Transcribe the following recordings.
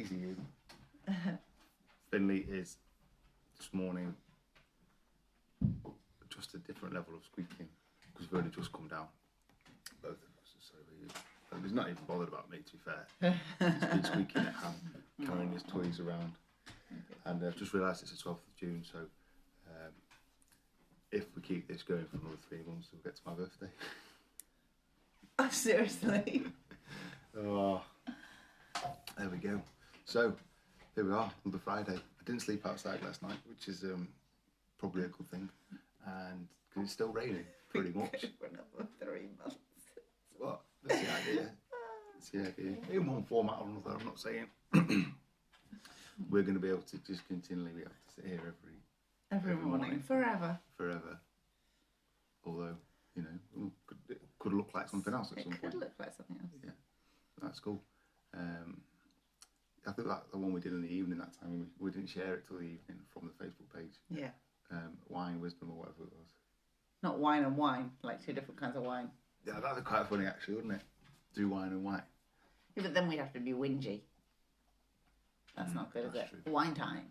easy. Finley is this morning just a different level of squeaking because we've only just come down, both of us. So he's not even bothered about me, to be fair. He's been squeaking at hand, carrying his toys around. And I've just realised it's the 12th of June, so if we keep this going for another 3 months, we'll get to my birthday. Oh, seriously? Oh, there we go. So, here we are, another Friday. I didn't sleep outside last night, which is probably a good thing. And because it's still raining, pretty much. For another 3 months. What? That's the idea. That's the idea. In one format or another, I'm not saying. We're going to be able to just continually be able to sit here every morning. Forever. Although, you know, it could look like something else at some point. It could look like something else. Yeah, that's cool. I think that the one we did in the evening that time, we didn't share it till the evening from the Facebook page. Yeah. Wine, wisdom, or whatever it was. Not wine and wine, like 2 different kinds of wine. Yeah, that'd be quite funny actually, wouldn't it? Do wine and wine. Yeah, but then we'd have to be whingy. That's not good, is it? True. Wine time.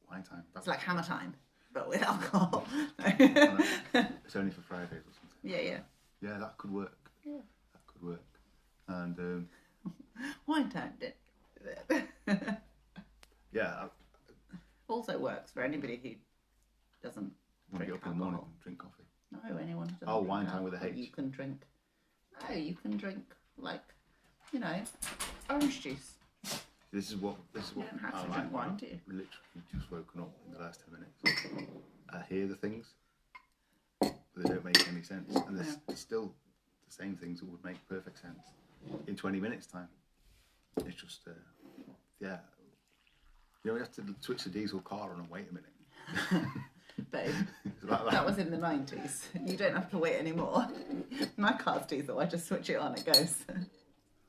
Wine time. It's like hammer time, but with alcohol. It's only for Fridays or something. Yeah. Yeah, that could work. Yeah. That could work. And wine time. yeah. Also works for anybody who doesn't Want to drink get up in the morning and drink coffee. No, anyone who doesn't Oh, drink wine time with a alcohol, H. You can drink. No, you can drink like, you know, orange juice. This is what You don't have I to like. drink wine, do you? I've literally just woken up in the last 10 minutes. I hear the things, but they don't make any sense. And there's still the same things that would make perfect sense in 20 minutes time. It's just, yeah. You know, you have to switch the diesel car on and wait a minute. Babe, like that was in the 90s. You don't have to wait anymore. My car's diesel, I just switch it on, it goes.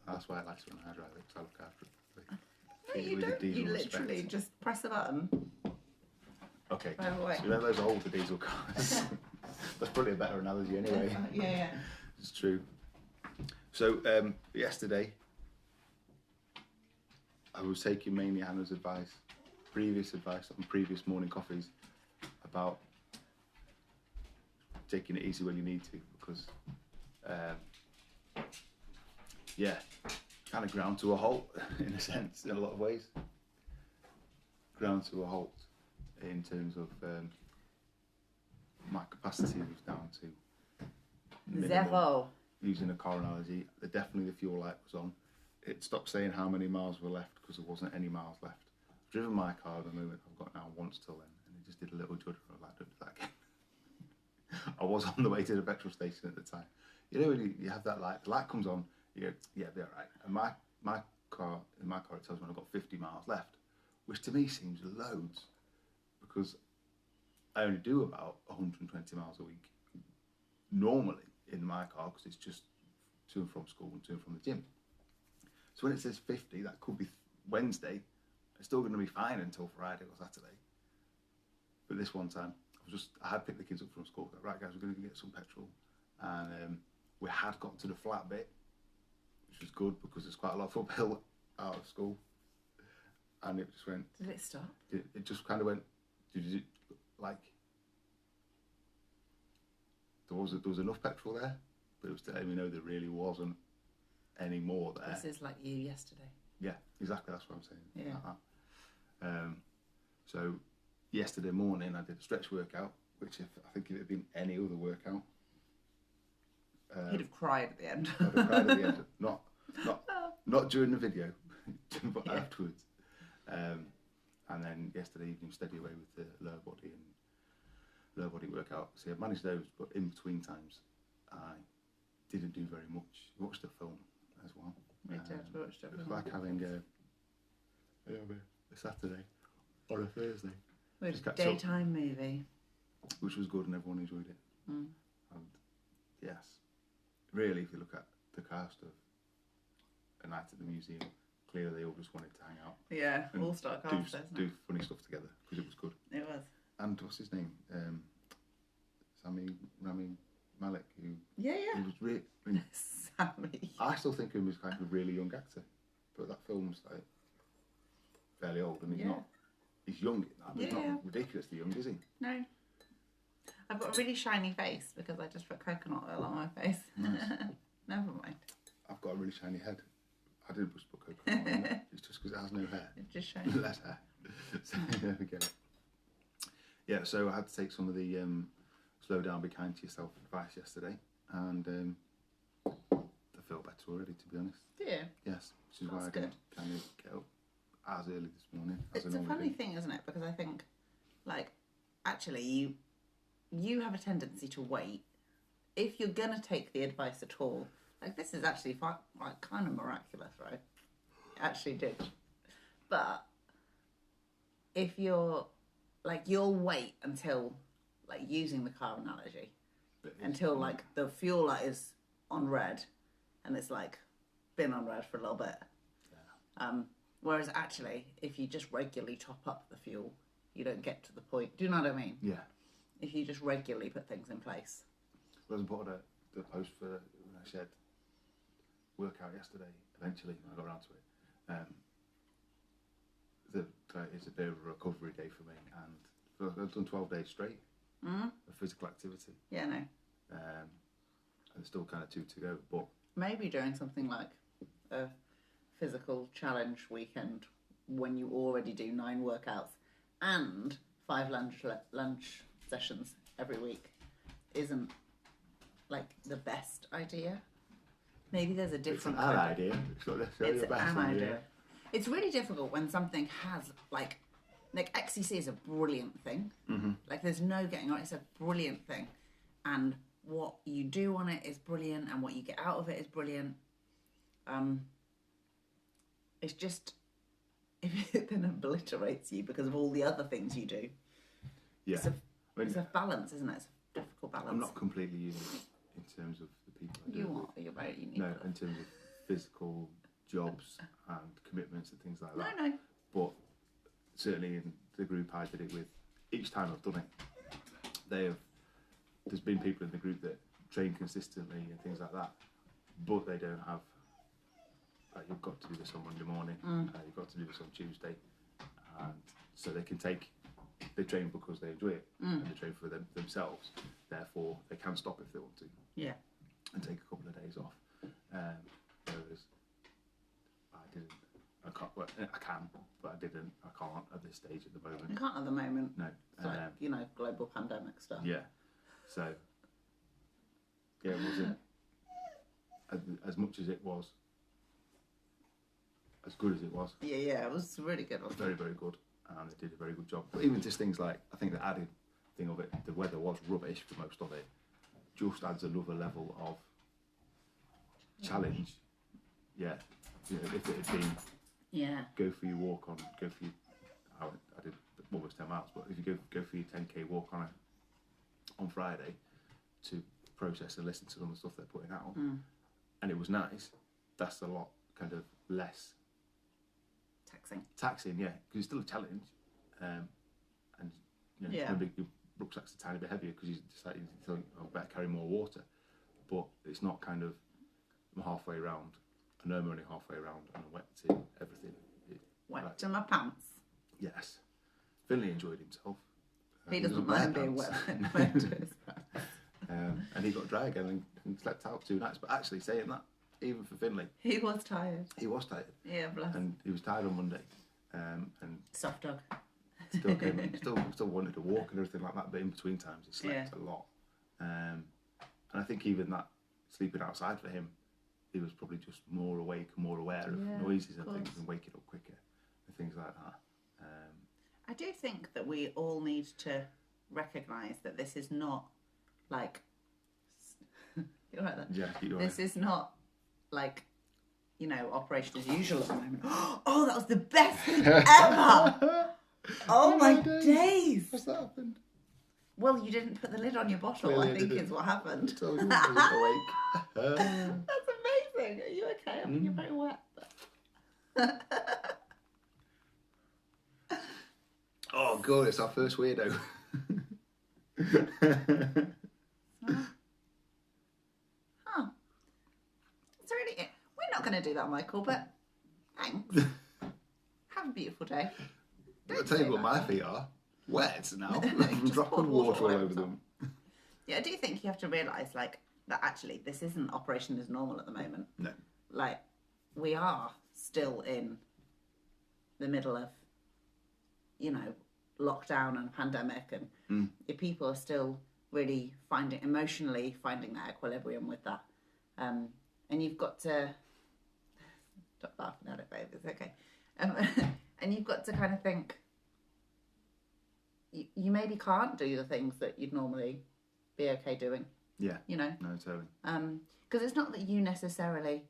That's why I like to when I drive it, because I look after it. No, you don't. You literally just press a button. Okay. By the way. So you know those older diesel cars? That's probably a better analogy anyway. Yeah. It's true. So yesterday, I was taking mainly Hannah's previous advice on previous morning coffees about taking it easy when you need to, because kind of ground to a halt in a sense, in a lot of ways. Ground to a halt in terms of my capacity was down to minimum. Zero. Using a car analogy, definitely the fuel light was on. It stopped saying how many miles were left because there wasn't any miles left. I've driven my car at the moment I've got now once till then, and it just did a little judder. I was like, don't do that again. I was on the way to the petrol station at the time. You know when you have that light, the light comes on, you go, yeah, be all right. And in my car it tells me I've got 50 miles left, which to me seems loads because I only do about 120 miles a week normally in my car because it's just to and from school and to and from the gym. So when it says 50, that could be Wednesday. It's still going to be fine until Friday or Saturday. But this one time, I had picked the kids up from school. Right, guys, we're going to get some petrol. And we had got to the flat bit, which was good because there's quite a lot of uphill out of school. And it just went... Did it stop? It just kind of went... Like... There was enough petrol there, but it was letting me know there really wasn't any more there. This is like you yesterday. Yeah, exactly. That's what I'm saying. Yeah. Like that. So yesterday morning I did a stretch workout, which I think if it had been any other workout, you'd have cried at the end. I'd have cried at the end. Not during the video, but afterwards. And then yesterday evening, steady away with the lower body workout. So I managed those, but in between times, I didn't do very much. I watched a film as well. We did watch a It was film. like having a Saturday or a Thursday. We Just had a catch up. daytime movie. Which was good and everyone enjoyed it. Mm. And yes, really, if you look at the cast of A Night at the Museum, clearly they all just wanted to hang out. Yeah, and all-star cast, isn't do it? funny stuff together because it was good. It was. And what's his name? Rami Malek, who Yeah. he was really. I mean, Sammy. I still think of him as kind of a really young actor, but that film's like fairly old, and he's Yeah. not. He's young. I mean, he's Yeah. not ridiculously young, is he? No. I've got a really shiny face because I just put coconut oil on my face. Nice. Never mind. I've got a really shiny head. I didn't just put coconut oil on it. It's just because it has no hair. It's just shiny. Less hair. So there we go. Yeah, so I had to take some of the slow down, be kind to yourself advice yesterday, and I feel better already, to be honest. Do you? Yes, which is why I That's didn't kind of get up as early this morning as It's I a normally funny do. thing, isn't it? Because I think, like, actually, you have a tendency to wait. If you're gonna take the advice at all, like this is actually like kind of miraculous, right? It actually did. But if you're like, you'll wait until, like, using the car analogy, But it's- until like the fuel light is on red, and it's like been on red for a little bit. Whereas actually, if you just regularly top up the fuel, you don't get to the point. Do you know what I mean? Yeah. If you just regularly put things in place. Well, I put on the post for when I said workout yesterday. Eventually, when I got around to it. It's a bit of a recovery day for me, and I've done 12 days straight of physical activity, Yeah, no. and there's still kind of 2 to go. But Maybe doing something like a physical challenge weekend when you already do 9 workouts and 5 lunch sessions every week isn't like the best idea. Maybe there's a it's different an kind of- idea. It's not necessarily It's the best an idea. idea. It's really difficult when something has like XCC is a brilliant thing. Mm-hmm. Like there's no getting on. It's a brilliant thing, and what you do on it is brilliant, and what you get out of it is brilliant. It's just if it then obliterates you because of all the other things you do. Yeah. It's a, I mean, it's a balance, isn't it? It's a difficult balance. I'm not completely unique in terms of the people I do You it with. are. You're very unique. No, in terms of physical jobs and commitments and things like that. No. But certainly in the group I did it with, each time I've done it, there's been people in the group that train consistently and things like that, but they don't have, you've got to do this on Monday morning, you've got to do this on Tuesday, and so they train because they enjoy it, and they train for themselves, therefore they can stop if they want to, Yeah. and take a couple of days off, whereas I didn't. I can't. Well, I can, but I didn't. I can't at this stage at the You moment. can't at the moment. No. It's like, global pandemic stuff. Yeah. So. Yeah, it wasn't as much as it was. As good as it was. Yeah, it was really good. Wasn't Very, very good, and they did a very good job. But even just things like, I think the added thing of it, the weather was rubbish for most of it. Just adds another level of challenge. Yeah. If it had been. Yeah. Go for your walk on. I did almost 10 miles, but if you go for your 10k walk on Friday to process and listen to some of the stuff they're putting out, and it was nice. That's a lot kind of less taxing, yeah, because it's still a challenge, and maybe your rucksack's a tiny bit heavier because you decided to think, oh, I better carry more water, but it's not kind of I'm halfway around. I know I'm only halfway around and I'm wet to everything. Wet to my pants. Yes. Finley enjoyed himself. He doesn't wear mind being pants. wet to his pants. And he got dry again and slept out 2 nights. But actually, saying that, even for Finley, He was tired. he was tired. Yeah, bless. And he was tired on Monday. And Soft dog. still wanted to walk and everything like that. But in between times, he slept a lot. And I think even that sleeping outside for him, he was probably just more awake and more aware of noises and things and waking up quicker and things like that. I do think that we all need to recognise that this is not like you're right there. Yeah, you're This right. is not like operation as usual at the moment. Oh, that was the best thing ever! Oh my days! What's that happened? Well, you didn't put the lid on your bottle. Clearly I I think didn't. is what happened. Told you I wasn't awake. That's amazing. Are you okay? I mean, you're very wet. Oh, God, it's our first weirdo. Huh. It's really. We're not going to do that, Michael. But thanks. Have beautiful day. I'll tell you what my feet are. Wet now. I'm Just dropping poured water all over over top. them. Yeah, I do think you have to realise, like, that actually this isn't operation as normal at the moment. No. Like, we are still in the middle of, you know, lockdown and pandemic, and if people are still really emotionally finding that equilibrium with that. And you've got to stop laughing at it, babe. It's okay. And you've got to kind of think you maybe can't do the things that you'd normally be okay doing. Yeah. You know. No, totally. Because it's not that you necessarily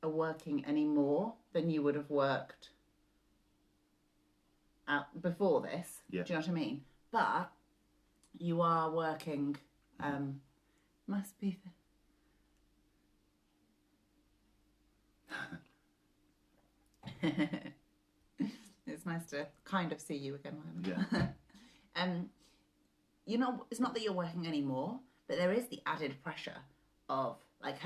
are working any more than you would have worked out before this. Yeah. Do you know what I mean? But you are working. Must be. It's nice to kind of see you again, Ryan. Yeah. You know, it's not that you're working anymore, but there is the added pressure of like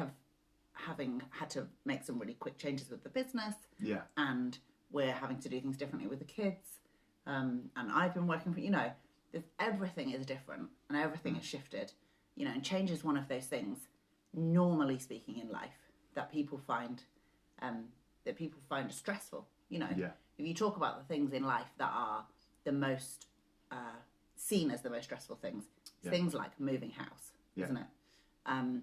having had to make some really quick changes with the business. Yeah. And we're having to do things differently with the kids. And I've been working for, you know, everything is different and everything is shifted. You know, and change is one of those things, normally speaking, in life that people find stressful. You know, Yeah. if you talk about the things in life that are the most seen as the most stressful things, Yeah. things like moving house, Yeah. isn't it?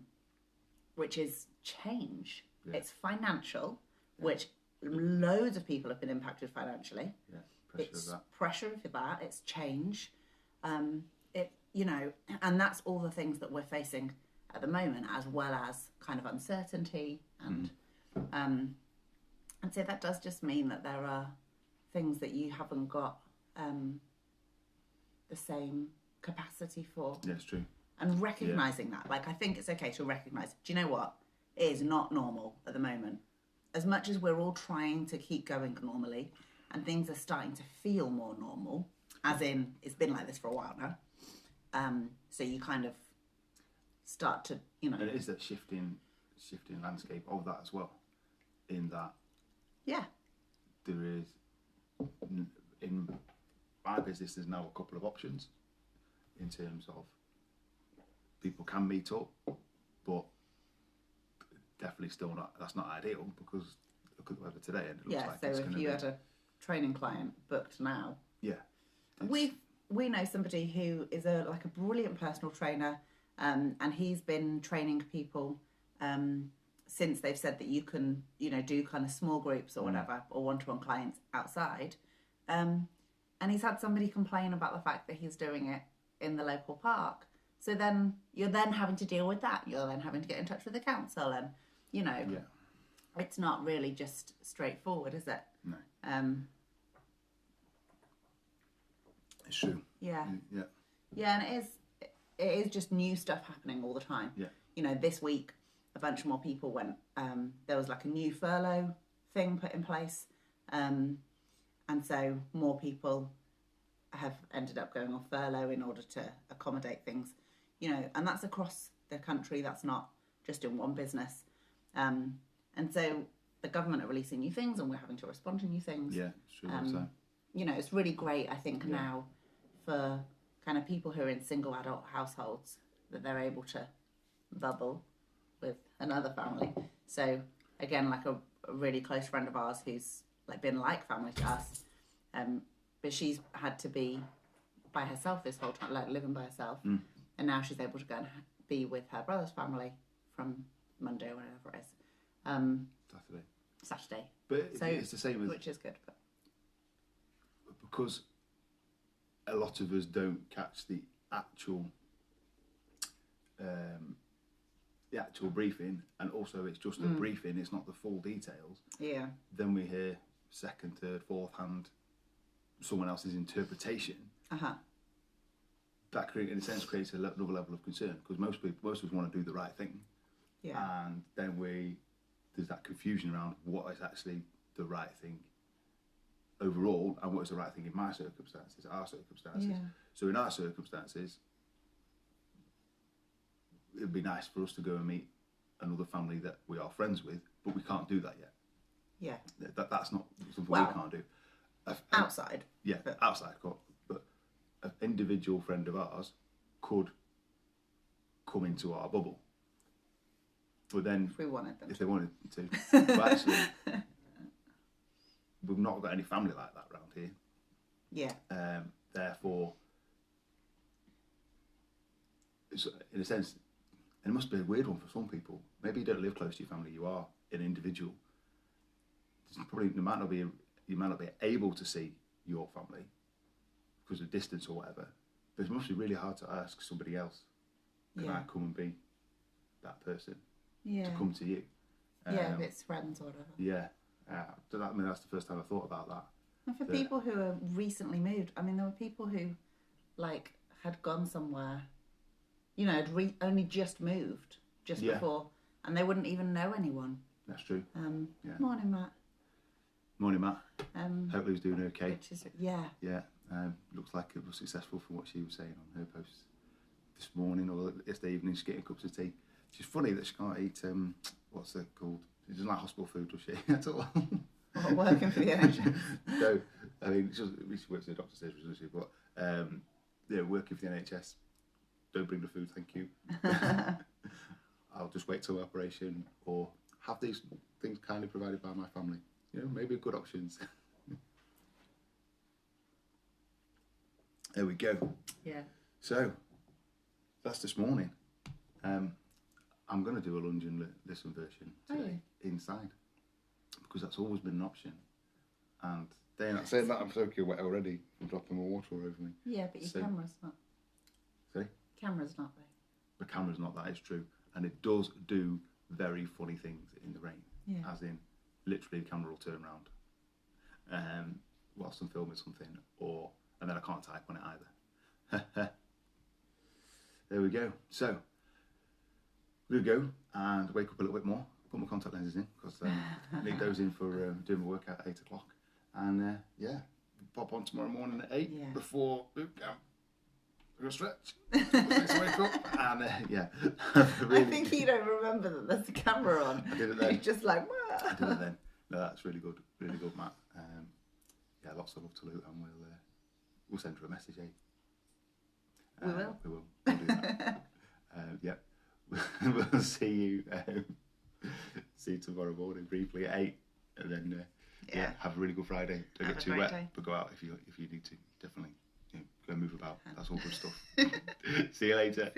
Which is change. Yeah. It's financial, which loads of people have been impacted financially. Yeah. Pressure It's of that. pressure for that. It's change. You know, and that's all the things that we're facing at the moment, as well as kind of uncertainty and so that does just mean that there are things that you haven't got the same capacity for. Yeah, it's true. And recognising that, like, I think it's okay to recognise, do you know what? It is not normal at the moment. As much as we're all trying to keep going normally and things are starting to feel more normal, as in it's been like this for a while now, so you kind of start to, you know... And it is that shifting landscape of that as well, in that Yeah. there is, in my business, there's now a couple of options in terms of people can meet up, but definitely still not, that's not ideal because look at the weather today and it looks like so it's if going to you be... had a training client booked now... Yeah. We know somebody who is a brilliant personal trainer, and he's been training people since they've said that you can, you know, do kind of small groups or whatever, or one-to-one clients outside. And he's had somebody complain about the fact that he's doing it in the local park. So then you're then having to deal with that. You're then having to get in touch with the council, and you know, it's not really just straightforward, is it? No. It's true. Yeah. Yeah. Yeah, and it is just new stuff happening all the time. Yeah. You know, this week a bunch more people went. There was like a new furlough thing put in place, and so more people have ended up going on furlough in order to accommodate things. You know, and that's across the country. That's not just in one business. And so the government are releasing new things, and we're having to respond to new things. Yeah, it's true. So. You know, it's really great, I think, now for kind of people who are in single adult households that they're able to bubble with another family. So again, like a really close friend of ours who's like been like family to us, but she's had to be by herself this whole time, like living by herself, and now she's able to go and be with her brother's family from Monday or whatever it is. Saturday. But so, it's the same as... Which is good. But... Because a lot of us don't catch the actual briefing, and also it's just a briefing, it's not the full details. Yeah. Then we hear second, third, fourth hand someone else's interpretation. That in a sense creates another level of concern, because most of us want to do the right thing. Yeah. And then there's that confusion around what is actually the right thing overall, and what is the right thing in my circumstances, our circumstances. Yeah. So in our circumstances, it'd be nice for us to go and meet another family that we are friends with, but we can't do that yet. Yeah. That's not something we can't do. Outside. Yeah, outside court. But an individual friend of ours could come into our bubble. But then, If we wanted them if to. they wanted to, but actually, we've not got any family like that around here. Yeah. Therefore, it's, in a sense, and it must be a weird one for some people. Maybe you don't live close to your family; you are an individual. There's probably you might not be able to see your family because of distance or whatever. But it must be really hard to ask somebody else, "Can I come and be that person?" Yeah. To come to you. Yeah, if it's friends or whatever. Yeah. I mean, that's the first time I thought about that. And for people who are recently moved, I mean, there were people who, like, had gone somewhere, you know, had only just moved before, and they wouldn't even know anyone. That's true. Morning, Matt. Morning, Matt. Hopefully he's doing okay. Which is, yeah. Yeah. Looks like it was successful from what she was saying on her post this morning or yesterday evening. She's getting cups of tea. She's funny that she can't eat, what's it called? She doesn't like hospital food, does she? At all. What, working for the NHS? No, I mean, she works in the doctor's surgery, doesn't she? But, yeah, working for the NHS. Don't bring the food, thank you. I'll just wait till the operation or have these things kindly provided by my family. You know, maybe good options. There we go. Yeah. So, that's this morning. I'm going to do a lunge and listen version today inside because that's always been an option. And then saying that, I'm soaking wet already from dropping my water all over me. Yeah, but your camera's not. Sorry? Camera's not there. The camera's not, that is true. And it does do very funny things in the rain. Yeah. As in, literally the camera will turn around whilst I'm filming something, and then I can't type on it either. There we go. So, we'll go and wake up a little bit more, put my contact lenses in, because I need those in for doing my workout at 8 o'clock. And yeah, pop on tomorrow morning at 8 before boot camp. We're going to stretch. Let's wake up. And yeah. Really, I think you don't remember that there's a camera on. I did it then. You're just like, what? I did it then. No, that's really good, Matt. Yeah, lots of love to Luke, and we'll send her a message, eh? We will. We will. We'll do that. Yeah. We'll see you tomorrow morning briefly at 8, and then have a really good Friday. Don't get too wet, but go out if you need to. Definitely go move about. That's all good stuff. See you later.